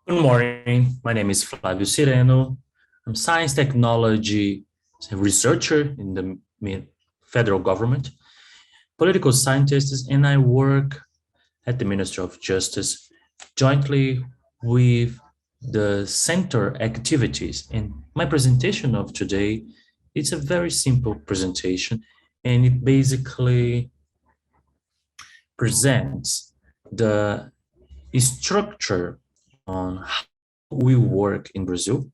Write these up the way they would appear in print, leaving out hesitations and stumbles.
Good morning. My name is Flavio Sireno. I'm science technology researcher in the federal government, political scientist, and I work at the Ministry of Justice jointly with the center activities. And my presentation of today, it's a very simple presentation, and it basically presents the structure on how we work in Brazil,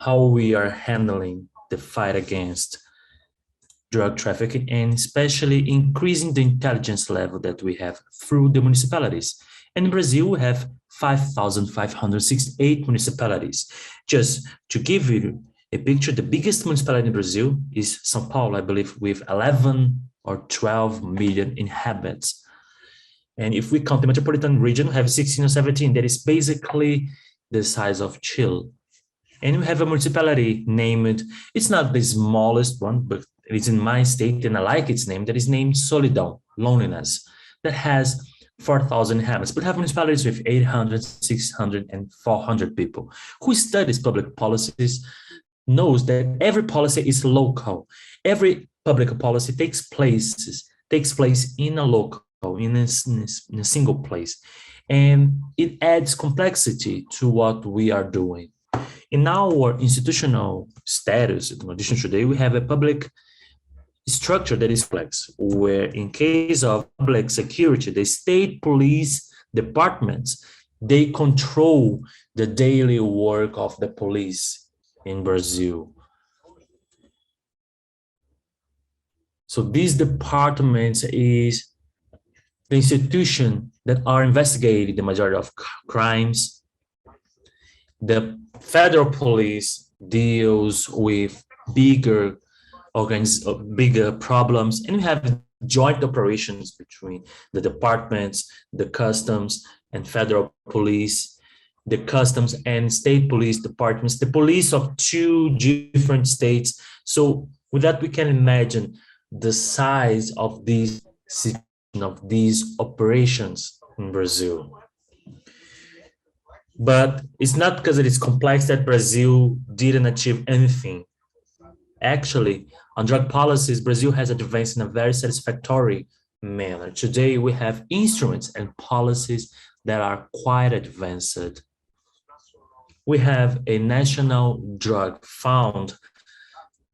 how we are handling the fight against drug trafficking, and especially increasing the intelligence level that we have through the municipalities. And in Brazil, we have 5,568 municipalities. Just to give you a picture, the biggest municipality in Brazil is São Paulo, I believe, with 11 or 12 million inhabitants. And if we count the metropolitan region, we have 16 or 17. That is basically the size of Chile. And we have a municipality named, it's not the smallest one, but it's in my state, and I like its name, that is named Solidão, loneliness, that has 4,000 inhabitants, but have municipalities with 800, 600, and 400 people. Who studies public policies knows that every policy is local. Every public policy takes place in a local, in a single place. And it adds complexity to what we are doing. In our institutional status, in addition today, we have a public structure that is complex, where in case of public security, the state police departments, they control the daily work of the police in Brazil. So these departments is the institution that are investigating the majority of crimes. The federal police deals with bigger problems, and we have joint operations between the departments, the customs and federal police, the customs and state police departments, the police of two different states. So with that, we can imagine the size of these operations in Brazil. But it's not because it is complex that Brazil didn't achieve anything. Actually, on drug policies, Brazil has advanced in a very satisfactory manner. Today, we have instruments and policies that are quite advanced. We have a national drug fund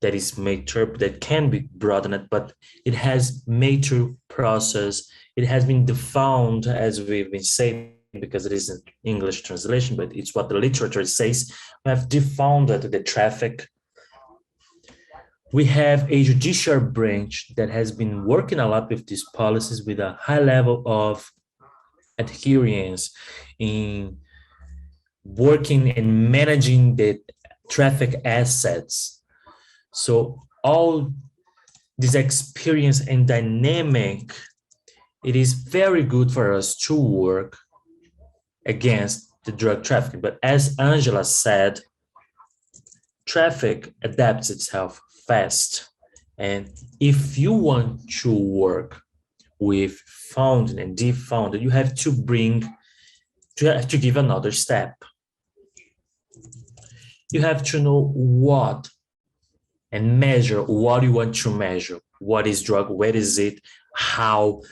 that is mature, that can be broadened, but it has major process. It has been defined, as we've been saying, because it isn't English translation, but it's what the literature says. We have defined the traffic. We have a judicial branch that has been working a lot with these policies with a high level of adherence in working and managing the traffic assets. So all this experience and dynamic, it is very good for us to work against the drug trafficking. But as Angela said, traffic adapts itself fast. And if you want to work with founded and defounded, you have to give another step. You have to know what and measure what you want to measure. What is drug, where is it, how,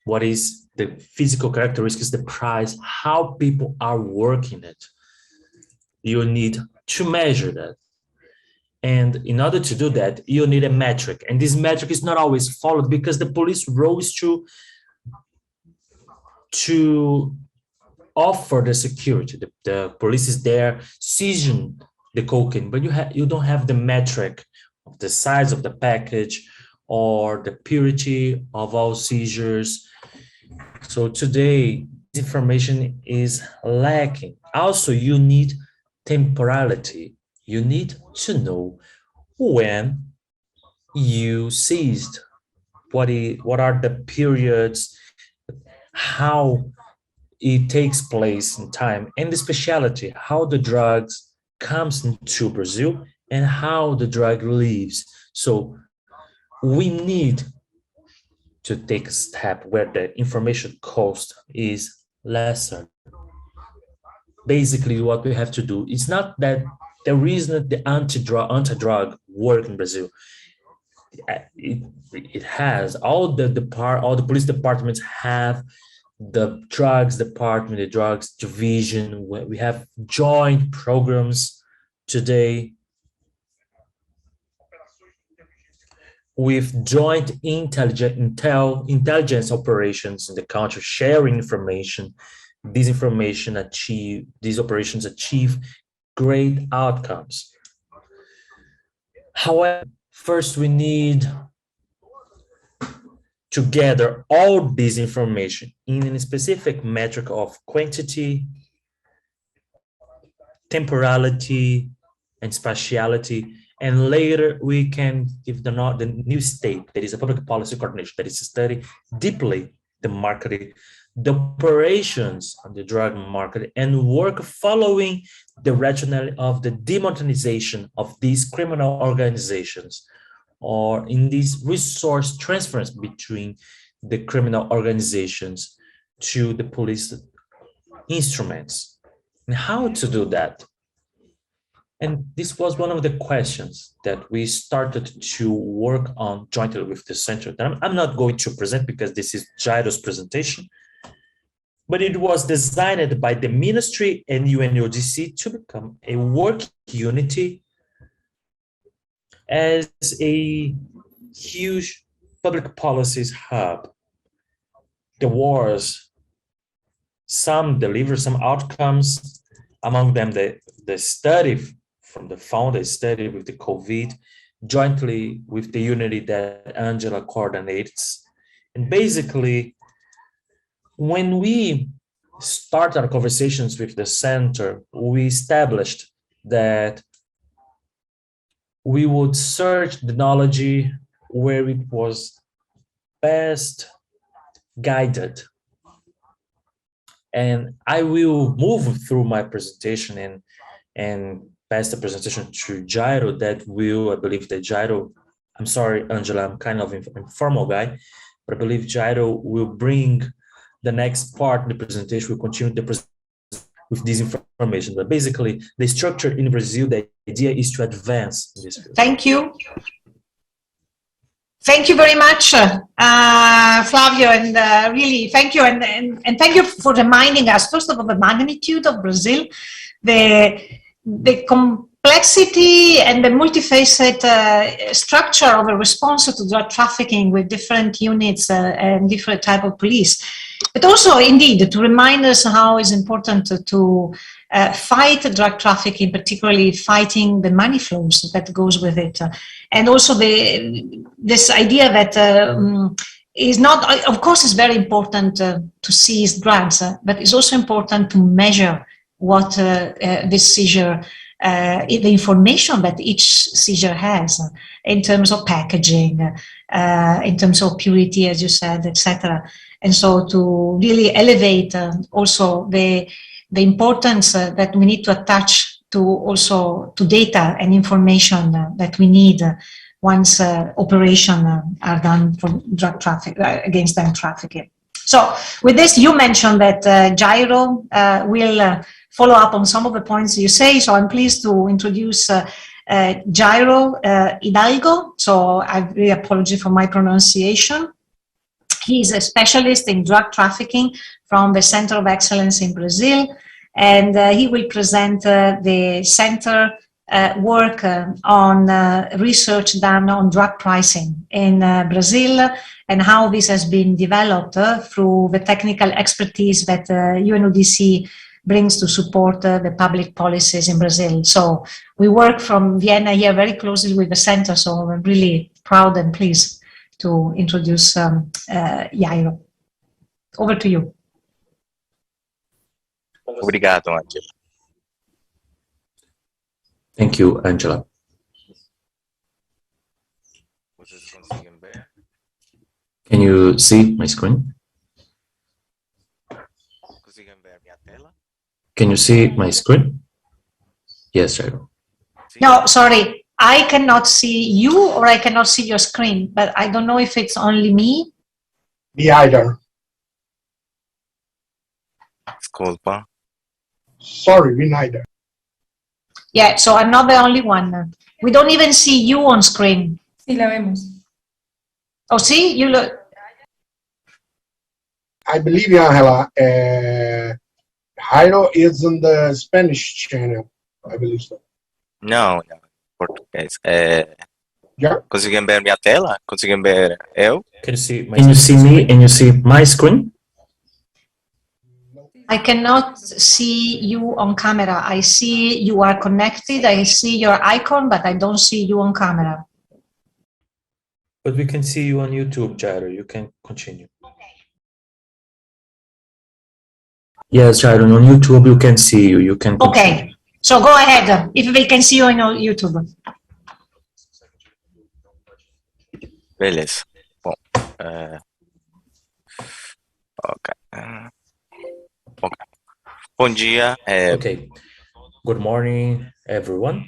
what is the physical characteristics, the price, how people are working it. You need to measure that. And in order to do that, you need a metric. And this metric is not always followed because the police rose to offer the security. The police is there seizing the cocaine, but you don't have the metric of the size of the package or the purity of all seizures. So today, information is lacking. Also, you need temporality. You need to know when you seized, what are the periods, how it takes place in time, and the speciality, how the drugs comes into Brazil and how the drug leaves. So we need to take a step where the information cost is lesser. Basically, what we have to do, it's not that there isn't the anti-drug work in Brazil. It has all the police departments have the drugs department, the drugs division. We have joint programs today with joint intelligence operations in the country, sharing information. These operations achieve great outcomes. However, first we need to gather all this information in a specific metric of quantity, temporality, and spatiality. And later we can give the new state, that is a public policy coordination, that is to study deeply the marketing, the operations on the drug market, and work following the rationale of the demonetization of these criminal organizations, or in this resource transference between the criminal organizations to the police instruments. And how to do that? And this was one of the questions that we started to work on jointly with the center. I'm not going to present because this is Jairo's presentation, but it was designed by the ministry and UNODC to become a work unity as a huge public policies hub. There was some deliver some outcomes, among them the study from the founder study with the COVID, jointly with the unity that Angela coordinates. And basically, when we started our conversations with the center, we established that we would search the knowledge where it was best guided. And I will move through my presentation and pass the presentation to Jairo. I believe that Jairo, I'm sorry, Angela, I'm kind of an informal guy, but I believe Jairo will bring the next part of the presentation. We'll continue the presentation with this information. But basically, the structure in Brazil, the idea is to advance in this field. Thank you. Thank you very much, Flavio, and really thank you, and thank you for reminding us, first of all, the magnitude of Brazil, the complexity and the multifaceted structure of a response to drug trafficking with different units and different type of police. But also, indeed, to remind us how it's important to fight drug trafficking, particularly fighting the money flows that goes with it. And also this idea that is not, of course, it's very important to seize drugs, but it's also important to measure what this seizure, the information that each seizure has in terms of packaging, in terms of purity, as you said, etc. And so to really elevate also the importance that we need to attach to also to data and information that we need once operations are done for drug traffic against drug trafficking. So with this, you mentioned that Jairo will follow up on some of the points you say. So I'm pleased to introduce Jairo Hidalgo. So I really apologize for my pronunciation. He's a specialist in drug trafficking from the Center of Excellence in Brazil, and he will present the center work on research done on drug pricing in Brazil and how this has been developed through the technical expertise that UNODC brings to support the public policies in Brazil. So we work from Vienna here very closely with the center, so I'm really proud and pleased to introduce Jairo. Over to you. Obrigado, Angela. Thank you, Angela. Can you see my screen? Can you see my screen? Yes, Jairo. No, sorry. I cannot see you or I cannot see your screen, but I don't know if it's only me. Me either. Desculpa. Sorry, we neither. Yeah, so I'm not the only one. We don't even see you on screen. Sí, la vemos. Oh, see, you look. I believe, Angela, Jairo is on the Spanish channel. I believe so. Não, português. Yeah. Conseguem ver minha tela? Conseguem ver eu? Can you see me and you see my screen? I cannot see you on camera. I see you are connected. I see your icon, but I don't see you on camera. But we can see you on YouTube, Jairo. You can continue. Yes, Jairo, on YouTube you can see you. You can continue. Okay, so go ahead. If we can see you on YouTube. Beleza. Bom, ok. Bom dia. Okay. Good morning, everyone.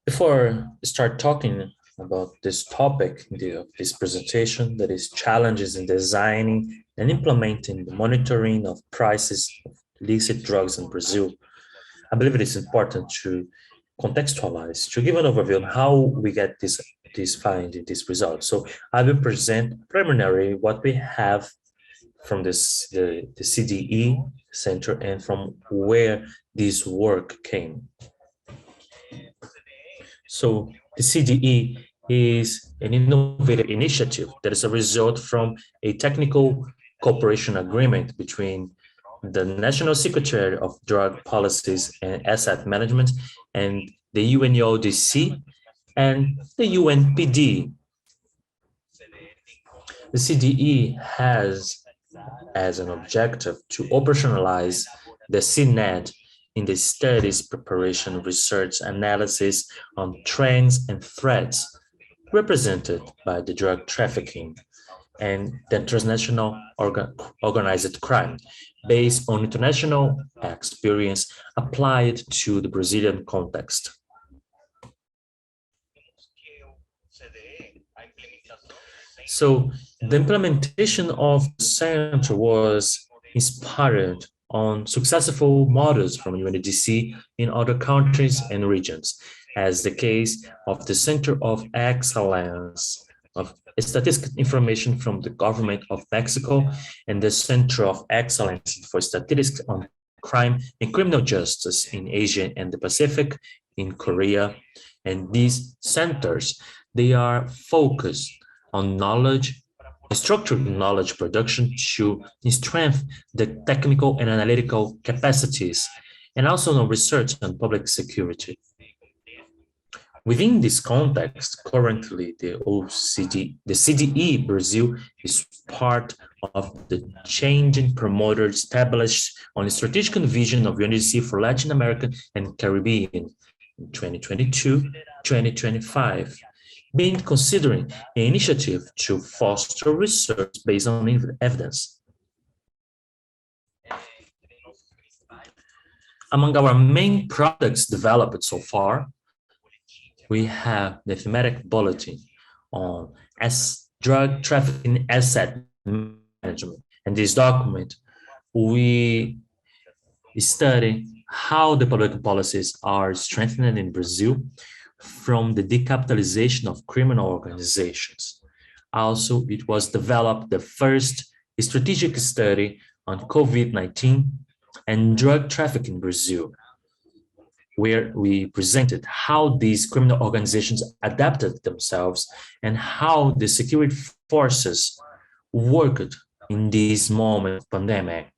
Before I start talking about this topic of this presentation, that is challenges in designing and implementing the monitoring of prices of illicit drugs in Brazil, I believe it is important to contextualize, to give an overview on how we get this finding, these results. So I will present preliminary what we have from the CDE Center and from where this work came. So the CDE is an innovative initiative that is a result from a technical cooperation agreement between the National Secretary of Drug Policies and Asset Management and the UNODC and the UNPD. The CDE has as an objective to operationalize the CNED in the studies, preparation, research, analysis on trends and threats represented by the drug trafficking and the transnational organized crime based on international experience applied to the Brazilian context. So the implementation of the center was inspired on successful models from UNODC in other countries and regions, as the case of the Center of Excellence of Statistical Information from the Government of Mexico and the Center of Excellence for Statistics on Crime and Criminal Justice in Asia and the Pacific in Korea. And these centers, they are focused on knowledge, structured knowledge production to strengthen the technical and analytical capacities, and also on research on public security. Within this context, currently the CDE Brazil is part of the changing promoter established on the strategic vision of UNODC for Latin America and Caribbean in 2022-2025. Being considering an initiative to foster research based on evidence. Among our main products developed so far, we have the thematic bulletin on drug trafficking asset management. In this document, we study how the public policies are strengthened in Brazil from the decapitalization of criminal organizations. Also, it was developed the first strategic study on COVID-19 and drug trafficking in Brazil, where we presented how these criminal organizations adapted themselves and how the security forces worked in this moment of pandemic.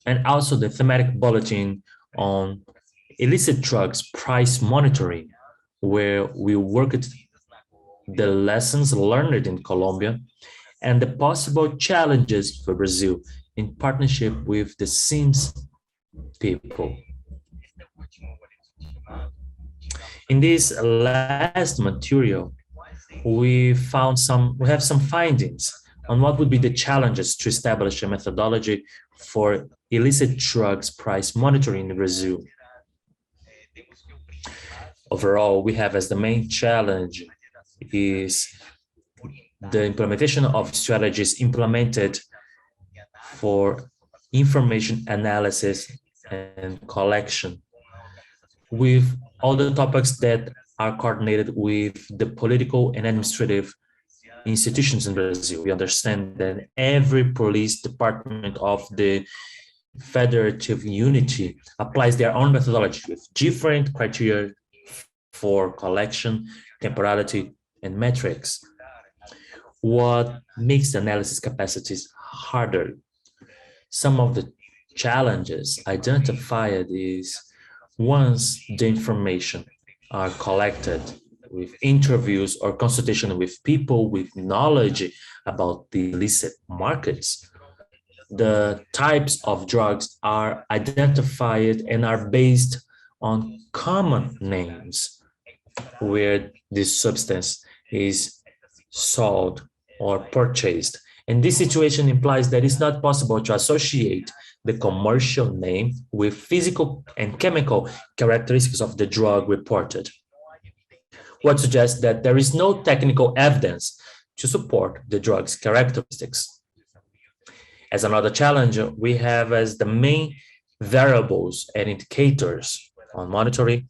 And also the thematic bulletin on illicit drugs price monitoring, where we worked the lessons learned in Colombia and the possible challenges for Brazil in partnership with the SINS people. In this last material, we have some findings on what would be the challenges to establish a methodology for illicit drugs price monitoring in Brazil. Overall, we have as the main challenge is the implementation of strategies implemented for information analysis and collection with all the topics that are coordinated with the political and administrative institutions in Brazil. We understand that every police department of the federative unity applies their own methodology with different criteria for collection, temporality, and metrics. What makes the analysis capacities harder? Some of the challenges identified is once the information are collected with interviews or consultation with people with knowledge about the illicit markets, the types of drugs are identified and are based on common names where this substance is sold or purchased. And this situation implies that it's not possible to associate the commercial name with physical and chemical characteristics of the drug reported. What suggests that there is no technical evidence to support the drug's characteristics. As another challenge, we have as the main variables and indicators on monitoring,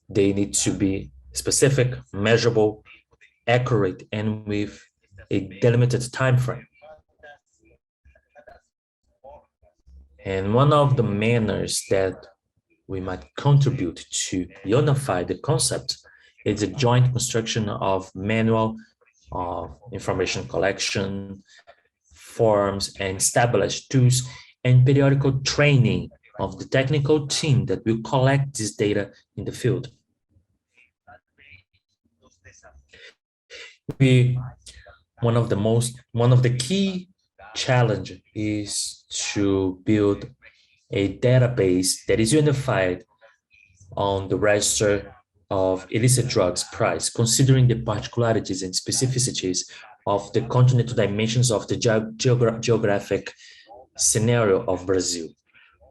they need to be specific, measurable, accurate, and with a delimited time frame. And one of the manners that we might contribute to unify the concept is a joint construction of manual of information collection, forms, and established tools, and periodical training of the technical team that will collect this data in the field. One of the key challenge is to build a database that is unified on the register of illicit drugs price, considering the particularities and specificities of the continental dimensions of the geographic scenario of Brazil.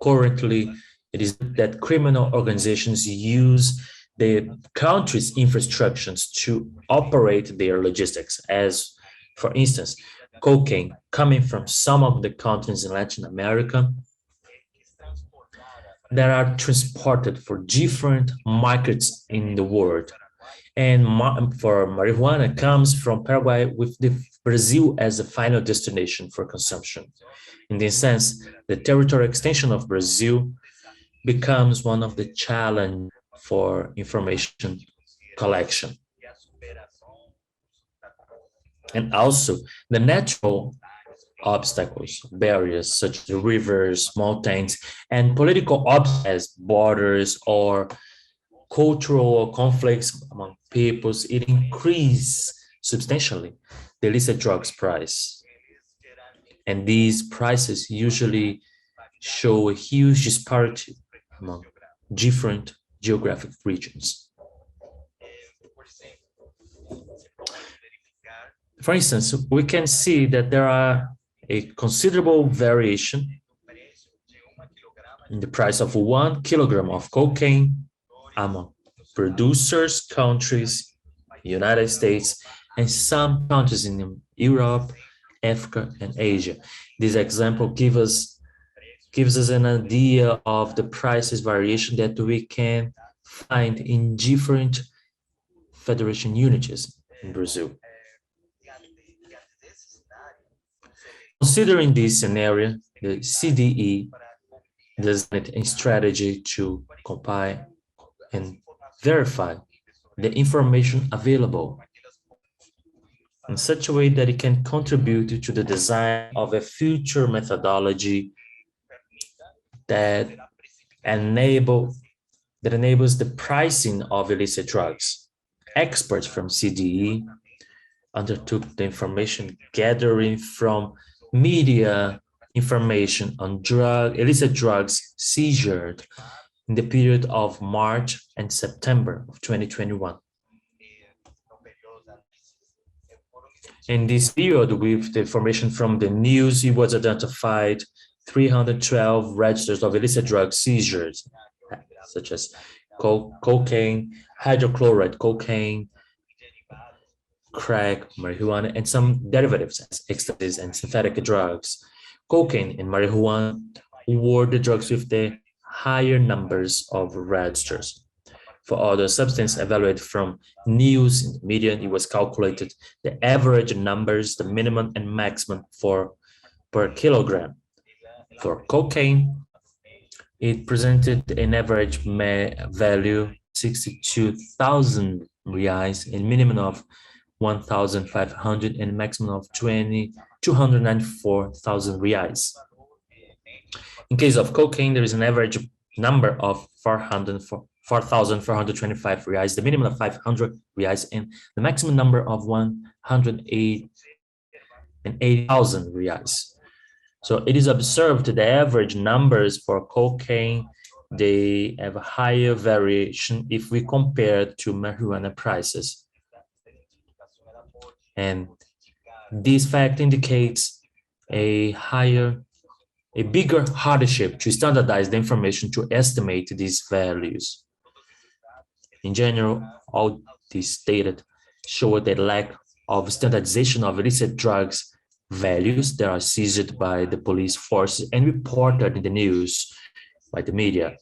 Currently, it is that criminal organizations use the country's infrastructures to operate their logistics, as, for instance, cocaine coming from some of the continents in Latin America that are transported for different markets in the world. And for marijuana comes from Paraguay with Brazil as a final destination for consumption. In this sense, the territorial extension of Brazil becomes one of the challenges for information collection. And also the natural obstacles, barriers such as rivers, mountains, and political obstacles as borders or cultural conflicts among peoples, it increases substantially the illicit drugs price. And these prices usually show a huge disparity among different geographic regions. For instance, we can see that there are a considerable variation in the price of 1 kilogram of cocaine among producers, countries, United States, and some countries in Europe, Africa, and Asia. This example gives us an idea of the prices variation that we can find in different federation units in Brazil. Considering this scenario, the CDE designed a strategy to compile and verify the information available in such a way that it can contribute to the design of a future methodology that enables the pricing of illicit drugs. Experts from CDE undertook the information gathering from media information on illicit drugs seized in the period of March and September of 2021. In this period, with the information from the news, it was identified 312 registers of illicit drug seizures, such as cocaine, hydrochloride cocaine, crack, marijuana, and some derivatives, ecstasies, and synthetic drugs. Cocaine and marijuana were the drugs with the higher numbers of registers. For other substances evaluated from news in the media, it was calculated the average numbers, the minimum and maximum per kilogram. For cocaine, it presented an average value 62,000 reais, a minimum of 1,500 and a maximum of 294,000 reais. In case of cocaine, there is an average number of 4,425 reais, the minimum of 500 reais, and the maximum number of 180,000 reais. So it is observed the average numbers for cocaine, they have a higher variation if we compare to marijuana prices. And this fact indicates a bigger hardship to standardize the information to estimate these values. In general, all these data show the lack of standardization of illicit drugs values that are seized by the police forces and reported in the news by the media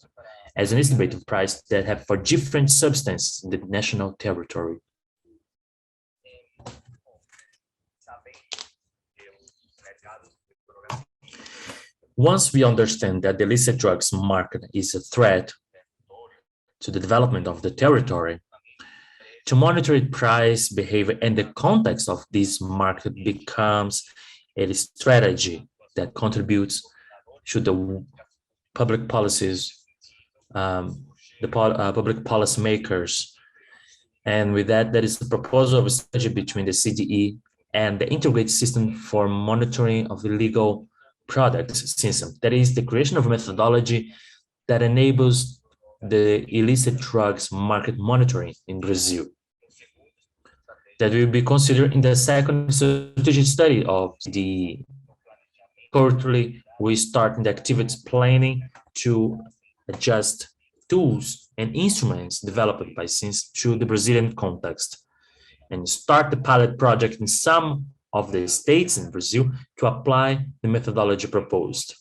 as an estimated price that have for different substances in the national territory. Once we understand that the illicit drugs market is a threat to the development of the territory, to monitor its price behavior and the context of this market becomes a strategy that contributes to the public policies, public policy makers. And with that, there is a proposal of a strategy between the CDE and the integrated system for monitoring of illegal products system. That is the creation of a methodology that enables the illicit drugs market monitoring in Brazil. That will be considered in the second strategic study of the. Currently, we start in the activities planning to adjust tools and instruments developed by SINS to the Brazilian context and start the pilot project in some of the states in Brazil to apply the methodology proposed.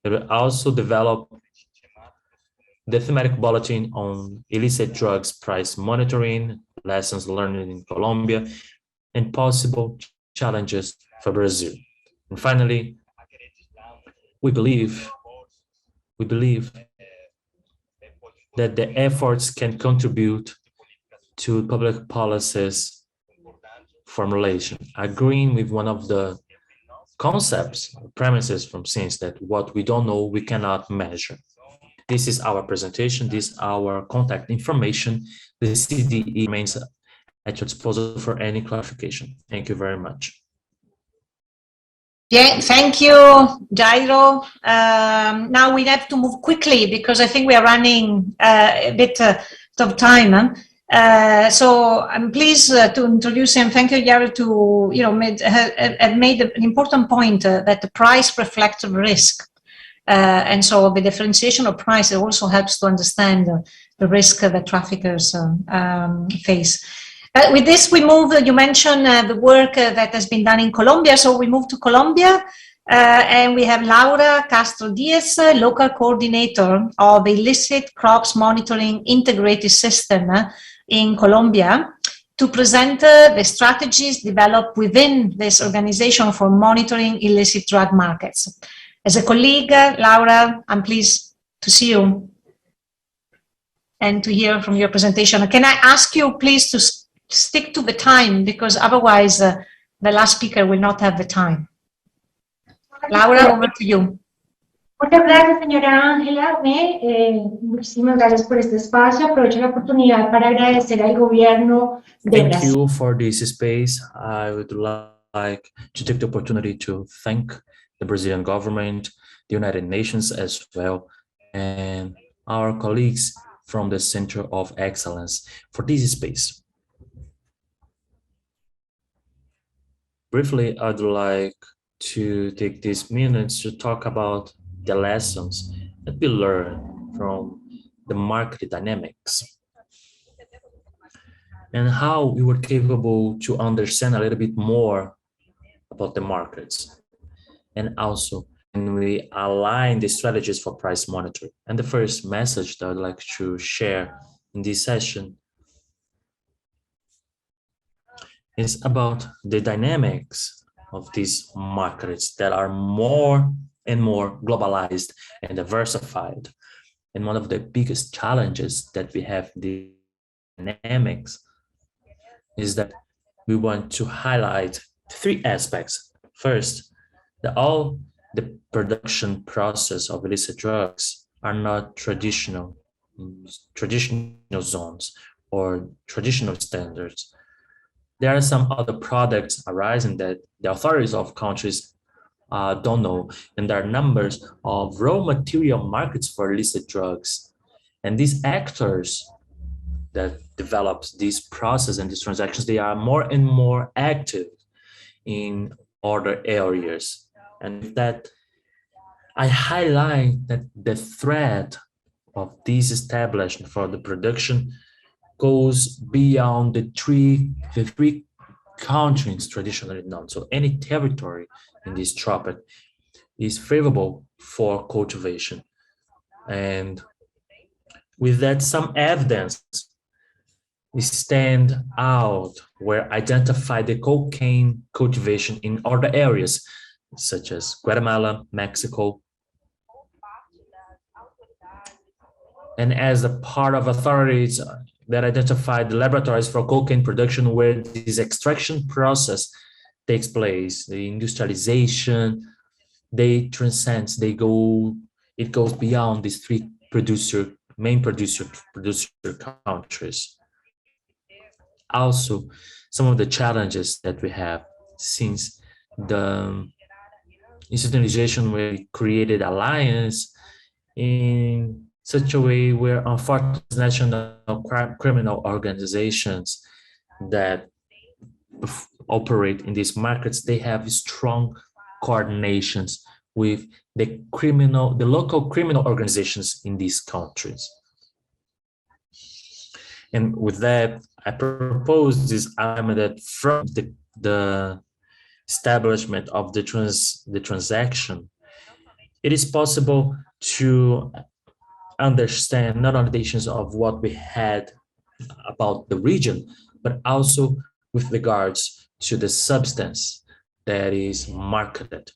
It will also develop the thematic bulletin on illicit drugs price monitoring, lessons learned in Colombia, and possible challenges for Brazil. And finally, we believe that the efforts can contribute to public policies formulation, agreeing with one of the concepts, premises from SINS that what we don't know, we cannot measure. This is our presentation, this is our contact information. The CDE remains at your disposal for any clarification. Thank you very much. Yeah, thank you, Jairo. Now we have to move quickly because I think we are running a bit of time. So I'm pleased to introduce him. Thank you, Jairo, to have made an important point that the price reflects the risk. And so the differentiation of price also helps to understand the risk that traffickers face. With this, we move, you mentioned the work that has been done in Colombia. So we move to Colombia and we have Laura Castro Diaz, local coordinator of the Illicit Crops Monitoring Integrated System in Colombia, to present the strategies developed within this organization for monitoring illicit drug markets. As a colleague, Laura, I'm pleased to see you and to hear from your presentation. Can I ask you please to stick to the time, because otherwise the last speaker will not have the time. Laura, over to you. Muchas gracias, señora Ángela. Muchísimas gracias por este espacio. Aprovecho la oportunidad para agradecer al gobierno de Brasil. Thank you for this space. I would like to take the opportunity to thank the Brazilian government, the United Nations as well, and our colleagues from the Center of Excellence for this space. Briefly, I'd like to take these minutes to talk about the lessons that we learned from the market dynamics and how we were capable to understand a little bit more about the markets, and also we align the strategies for price monitoring. And the first message that I'd like to share in this session is about the dynamics of these markets that are more and more globalized and diversified. And one of the biggest challenges that we have in the dynamics is that we want to highlight three aspects. First, all the production process of illicit drugs are not traditional zones or traditional standards. There are some other products arising that the authorities of countries don't know, and there are numbers of raw material markets for illicit drugs. And these actors that develop this process and these transactions, they are more and more active in other areas. And with that, I highlight that the threat of this establishment for the production goes beyond the three countries traditionally known. So any territory in this tropic is favorable for cultivation. And with that, some evidence stand out where identify the cocaine cultivation in other areas, such as Guatemala, Mexico. And as a part of authorities that identify the laboratories for cocaine production where this extraction process takes place, the industrialization, it goes beyond these three main producer countries. Also, some of the challenges that we have since the institutionalization where we created alliance in such a way where unfortunately national criminal organizations that operate in these markets, they have strong coordinations with the local criminal organizations in these countries. And with that, I propose this argument that from the establishment of the transaction, it is possible to understand not only the issues of what we had about the region, but also with regards to the substance that is marketed,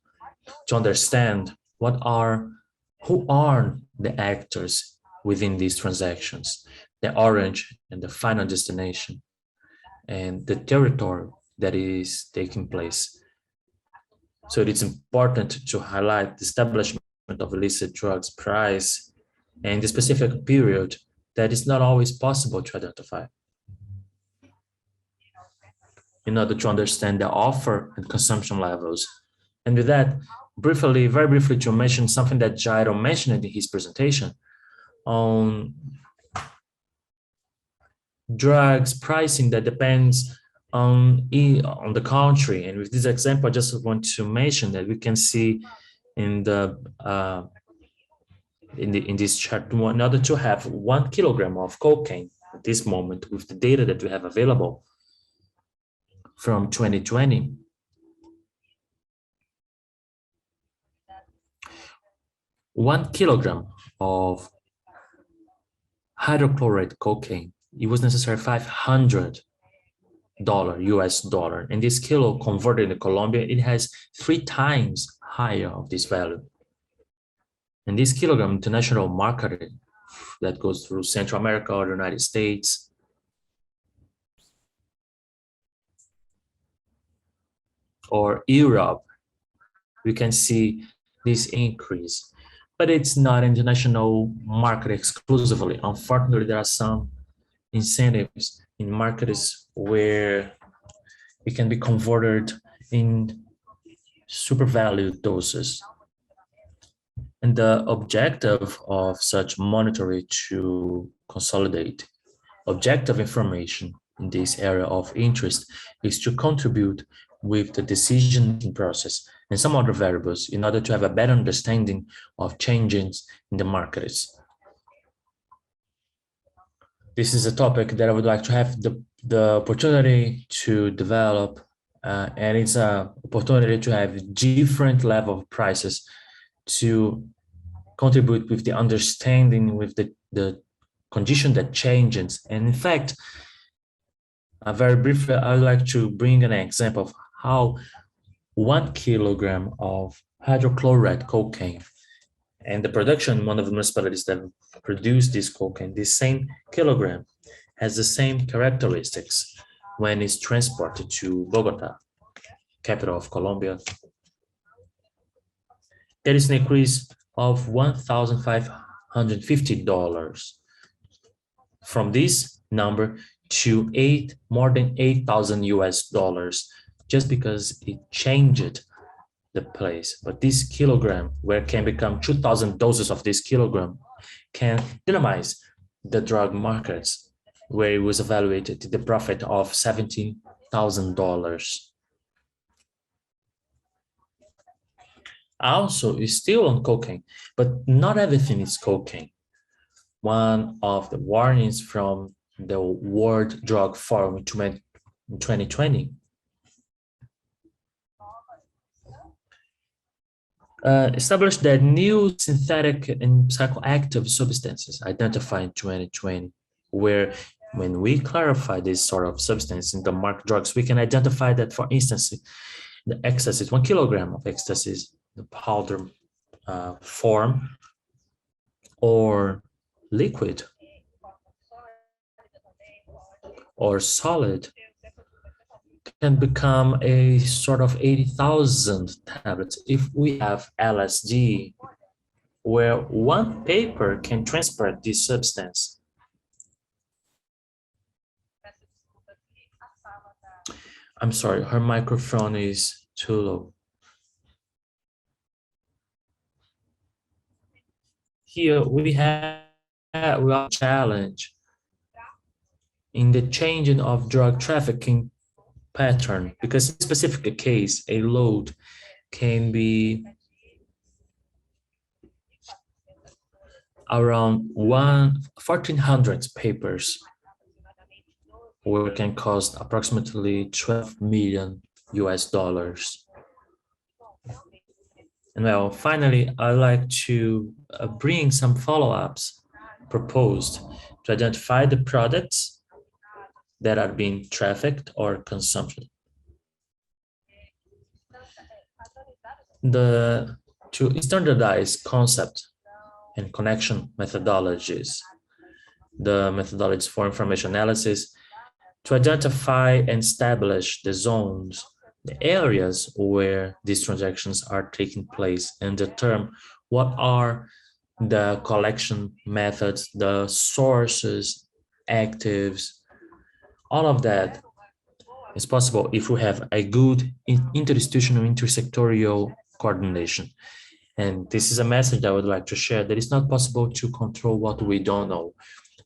to understand who are the actors within these transactions, the origin and the final destination, and the territory that is taking place. So it's important to highlight the establishment of illicit drugs price and the specific period that is not always possible to identify, in order to understand the offer and consumption levels. And with that, very briefly to mention something that Jairo mentioned in his presentation on drugs pricing that depends on the country. And with this example, I just want to mention that we can see in this chart, in order to have 1 kilogram of cocaine at this moment, with the data that we have available from 2020, one kilogram of hydrochloride cocaine, it was necessary $500 US dollar. And this kilo converted in Colombia, it has 3 times higher of this value. And this kilogram international market that goes through Central America or the United States, or Europe, we can see this increase. But it's not international market exclusively. Unfortunately, there are some incentives in markets where it can be converted in supervalued doses. And the objective of such monitoring to consolidate objective information in this area of interest is to contribute with the decision process and some other variables in order to have a better understanding of changes in the markets. This is a topic that I would like to have the opportunity to develop, and it's an opportunity to have different level of prices to contribute with the understanding, with the condition that changes. And in fact, very briefly, I would like to bring an example of how 1 kilogram of hydrochloride cocaine and the production, one of the municipalities that produce this cocaine, this same kilogram has the same characteristics when it's transported to Bogota, capital of Colombia. There is an increase of $1,550 from this number to more than 8,000 US dollars, just because it changed the place. But this kilogram, where can become 2,000 doses of this kilogram, can dynamize the drug markets, where it was evaluated to the profit of $17,000. Also, is still on cocaine, but not everything is cocaine. One of the warnings from the World Drug Forum in 2020 established that new synthetic and psychoactive substances identified in 2020, where when we clarify this sort of substance in the marked drugs, we can identify that, for instance, the ecstasy, 1 kilogram of ecstasy, the powder form or liquid or solid, can become a sort of 80,000 tablets. If we have LSD, where one paper can transport this substance. I'm sorry, her microphone is too low. Here we have a challenge in the changing of drug trafficking pattern, because in a specific case, a load can be around 1,400 papers, where it can cost approximately 12 million US dollars. And well, finally, I'd like to bring some follow-ups proposed to identify the products that are being trafficked or consumed. To standardize concept and connection methodologies, the methodologies for information analysis, to identify and establish the zones, the areas where these transactions are taking place, and determine what are the collection methods, the sources, actives. All of that is possible if we have a good interinstitutional, intersectorial coordination. And this is a message I would like to share, that it's not possible to control what we don't know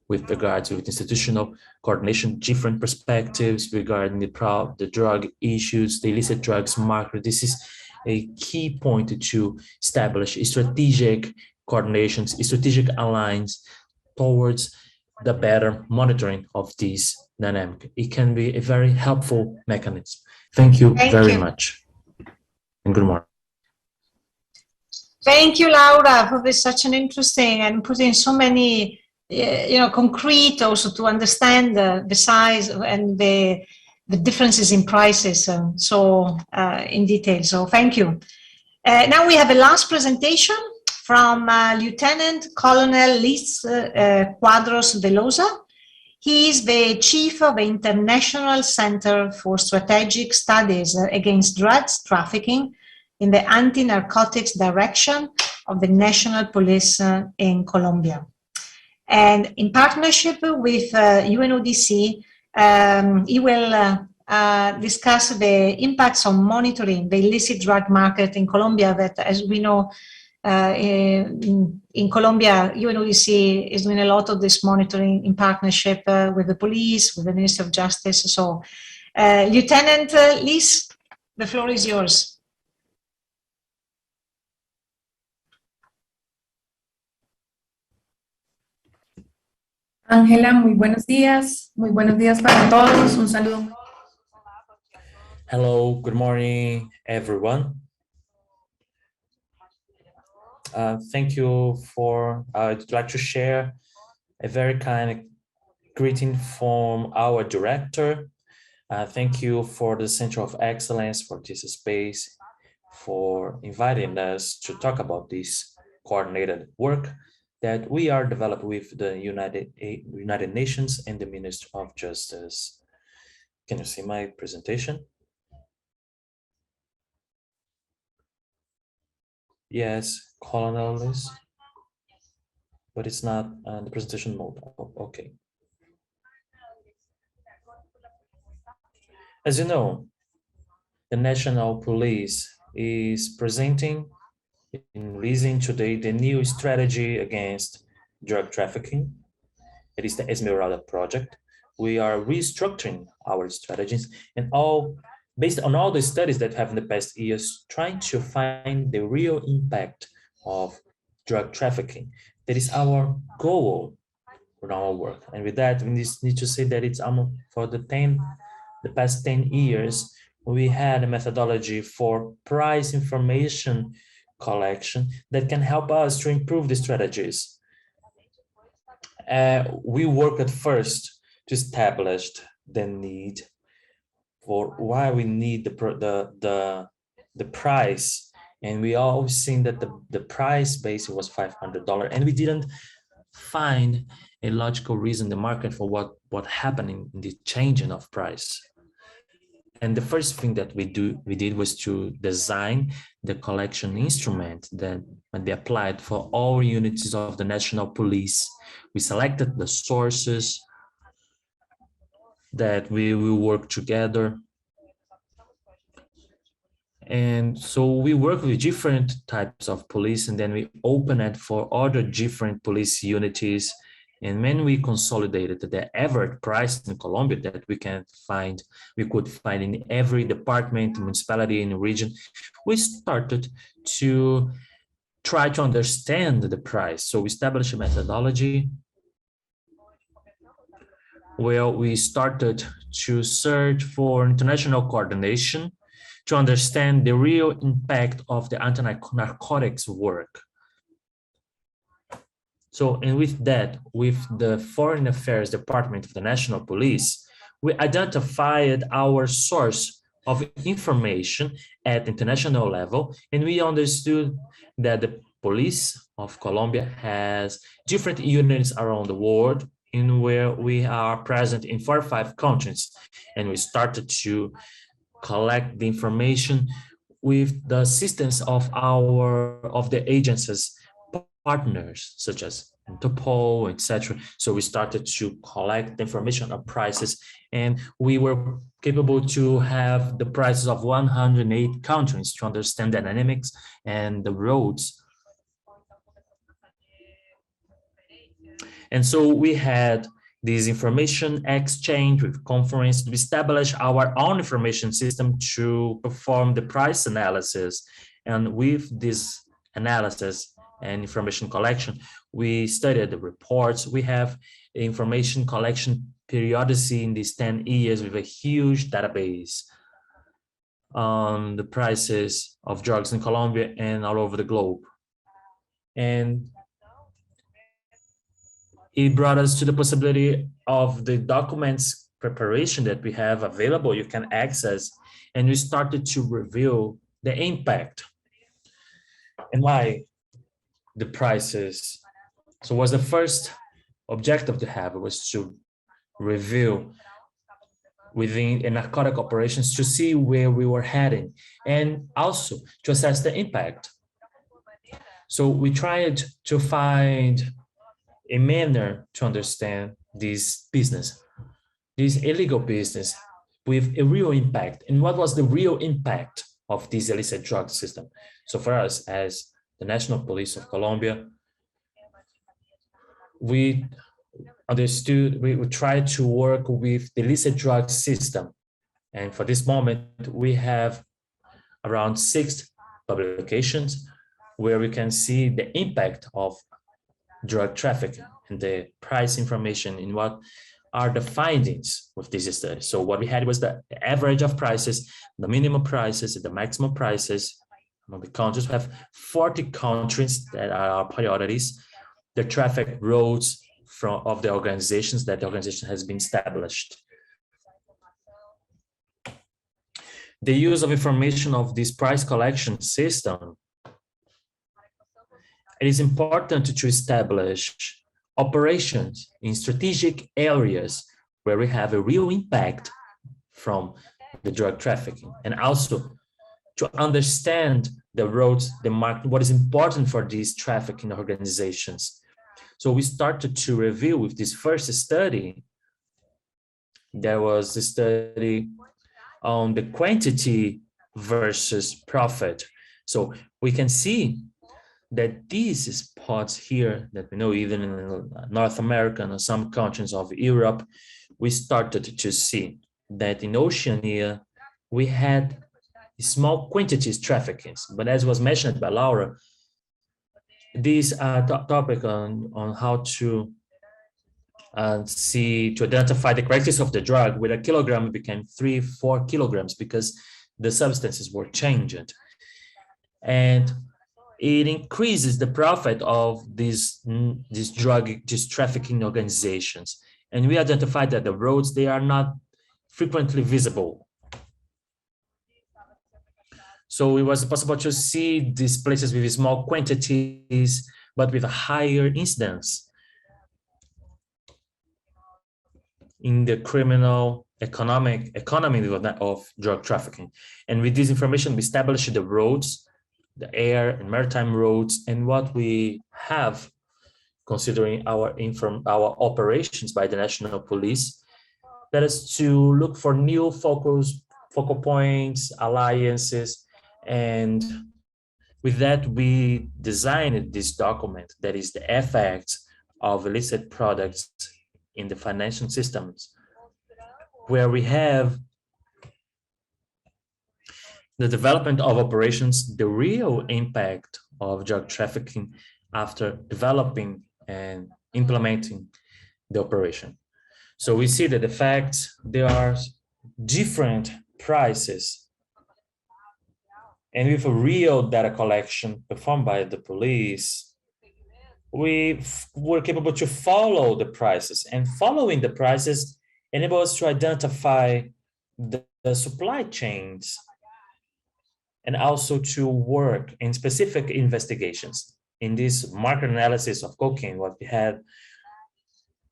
with regards to institutional coordination, different perspectives regarding the drug issues, the illicit drugs market. This is a key point to establish strategic coordinations, strategic alliance towards the better monitoring of these dynamic. It can be a very helpful mechanism. Thank you very much. And good morning. Thank you, Laura, for this such an interesting and putting so many, concrete also to understand the size and the differences in prices in detail. So thank you. Now we have a last presentation from Lieutenant Colonel Liz Quadros de Loza. He is the chief of the International Center for Strategic Studies Against Drugs Trafficking in the Anti-Narcotics Direction of the National Police in Colombia. And in partnership with UNODC, he will discuss the impacts on monitoring the illicit drug market in Colombia, that, as we know, in Colombia, UNODC is doing a lot of this monitoring in partnership with the police, with the Ministry of Justice. So, Lieutenant Liz, the floor is yours. Ángela, muy buenos días para todos, un saludo. Hello, good morning, everyone. Thank you for, I'd like to share a very kind greeting from our director. Thank you for the Center of Excellence for this space, for inviting us to talk about this coordinated work that we are developing with the United Nations and the Ministry of Justice. Can you see my presentation? Yes, colonels, but it's not the presentation mode. Oh, okay. As you know, the National Police is presenting and releasing today the new strategy against drug trafficking. It is the Esmeralda project. We are restructuring our strategies and all based on all the studies that have in the past years, trying to find the real impact of drug trafficking. That is our goal for our work. And with that, we need to say that it's for the past 10 years, we had a methodology for price information collection that can help us to improve the strategies. We worked at first to establish the need for why we need the price, and we always seen that the price base was $500, and we didn't find a logical reason in the market for what happening in the changing of price. And the first thing that we did was to design the collection instrument that might be applied for all units of the National Police. We selected the sources that we will work together. And so we work with different types of police, and then we open it for other different police unities. And when we consolidated the average price in Colombia that we could find in every department, municipality, and region, we started to try to understand the price. So we established a methodology where we started to search for international coordination to understand the real impact of the anti-narcotics work. So, and with that, with the Foreign Affairs Department of the National Police, we identified our source of information at international level, and we understood that the police of Colombia has different units around the world in where we are present in 4 or 5 countries. And we started to collect the information with the assistance of the agencies partners such as Interpol, etc. So we started to collect the information of prices, and we were capable to have the prices of 108 countries to understand the dynamics and the roads. And so we had this information exchange with conference to establish our own information system to perform the price analysis. And with this analysis and information collection, we studied the reports. We have information collection periodicity in these 10 years with a huge database on the prices of drugs in Colombia and all over the globe. And it brought us to the possibility of the documents preparation that we have available, you can access, and we started to review the impact and why the prices. So was the first objective to have was to review within a narcotic operations to see where we were heading and also to assess the impact. So we tried to find a manner to understand this business, this illegal business with a real impact. And what was the real impact of this illicit drug system? So for us as the National Police of Colombia, we understood, we tried to work with the illicit drug system. And for this moment, we have around 6 publications where we can see the impact of drug trafficking and the price information in what are the findings with this study. So what we had was the average of prices, the minimum prices, the maximum prices, among the countries. We have 40 countries that are our priorities. The traffic roads of the organizations that the organization has been established. The use of information of this price collection system. It is important to establish operations in strategic areas where we have a real impact from the drug trafficking, and also to understand the roads, the market, what is important for these trafficking organizations. So we started to review with this first study. There was a study on the quantity versus profit. So we can see that these spots here that we know, even in North America and some countries of Europe, we started to see that in Oceania, we had small quantities trafficking. But as was mentioned by Laura, this topic on how to to identify the characteristics of the drug, with a kilogram it became 3-4 kilograms because the substances were changed. And it increases the profit of these trafficking organizations. And we identified that the roads, they are not frequently visible. So it was possible to see these places with small quantities, but with a higher incidence in the criminal economy of drug trafficking. And with this information, we established the roads, the air and maritime roads, and what we have, considering our operations by the National Police, that is to look for new focal points, alliances, and with that we designed this document that is the effects of illicit products in the financial systems, where we have the development of operations, the real impact of drug trafficking after developing and implementing the operation. So we see that the facts, there are different prices, and with a real data collection performed by the police, we were capable to follow the prices, and following the prices enable us to identify the supply chains and also to work in specific investigations. In this market analysis of cocaine, what we had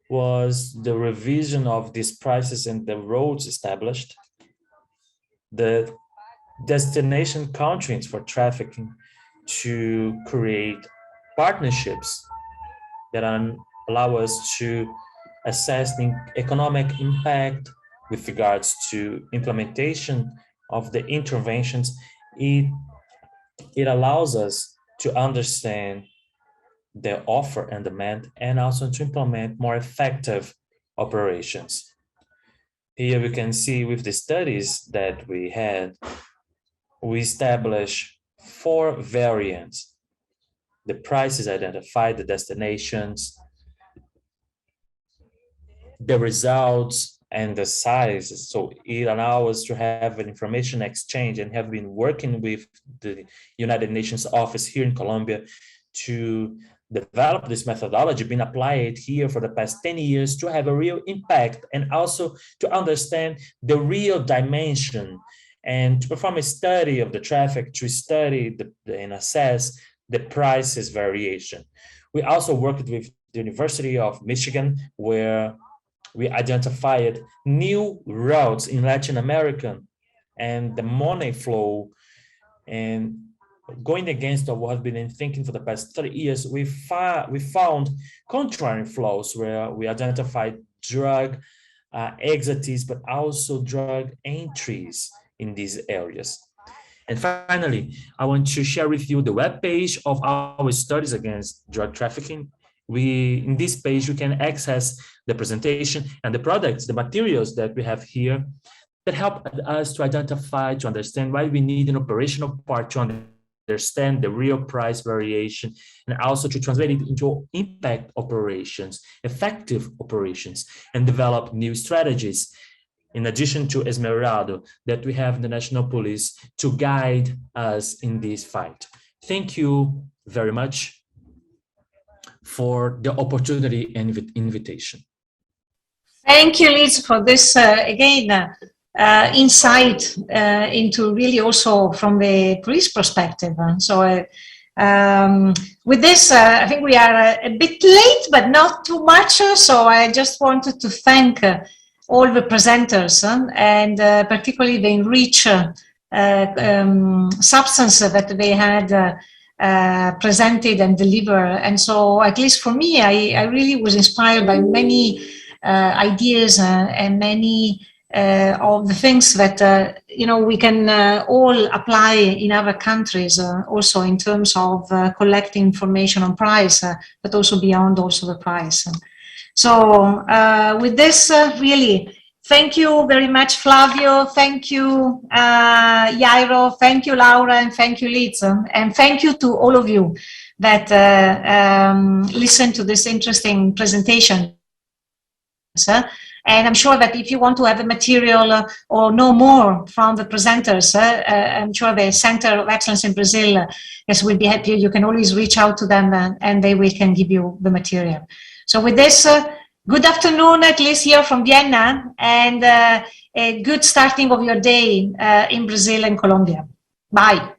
was the revision of these prices and the roads established, the destination countries for trafficking, to create partnerships that allow us to assess the economic impact with regards to implementation of the interventions. It allows us to understand the offer and demand, and also to implement more effective operations. Here we can see with the studies that we had, we established 4 variants. The prices identified, the destinations, the results, and the size. So it allows us to have an information exchange, and have been working with the United Nations office here in Colombia to develop this methodology, been applied here for the past 10 years to have a real impact, and also to understand the real dimension, and to perform a study of the traffic, to study and assess the prices variation. We also worked with the University of Michigan, where we identified new routes in Latin America and the money flow, and going against what has been thinking for the past 30 years, we found contrary flows where we identified drug exits, but also drug entries in these areas. And finally, I want to share with you the webpage of our studies against drug trafficking. In this page, you can access the presentation and the products, the materials that we have here that help us to identify, to understand why we need an operational part to understand the real price variation, and also to translate it into impact operations, effective operations, and develop new strategies in addition to Esmeralda, that we have the National Police to guide us in this fight. Thank you very much for the opportunity and invitation. Thank you, Liz, for this, again, insight into really also from the police perspective. So with this, I think we are a bit late, but not too much. So I just wanted to thank all the presenters and particularly the enriched substance that they had presented and delivered. And so, at least for me, I really was inspired by many ideas and many of the things that we can all apply in other countries, also in terms of collecting information on price, but also beyond also the price. So with this, really, thank you very much, Flavio. Thank you, Jairo. Thank you, Laura, and thank you, Liz. And thank you to all of you that listened to this interesting presentation. And I'm sure that if you want to have the material or know more from the presenters, I'm sure the Center of Excellence in Brazil will be happy. You can always reach out to them and they can give you the material. So with this, good afternoon, at least here from Vienna, and a good starting of your day in Brazil and Colombia. Bye.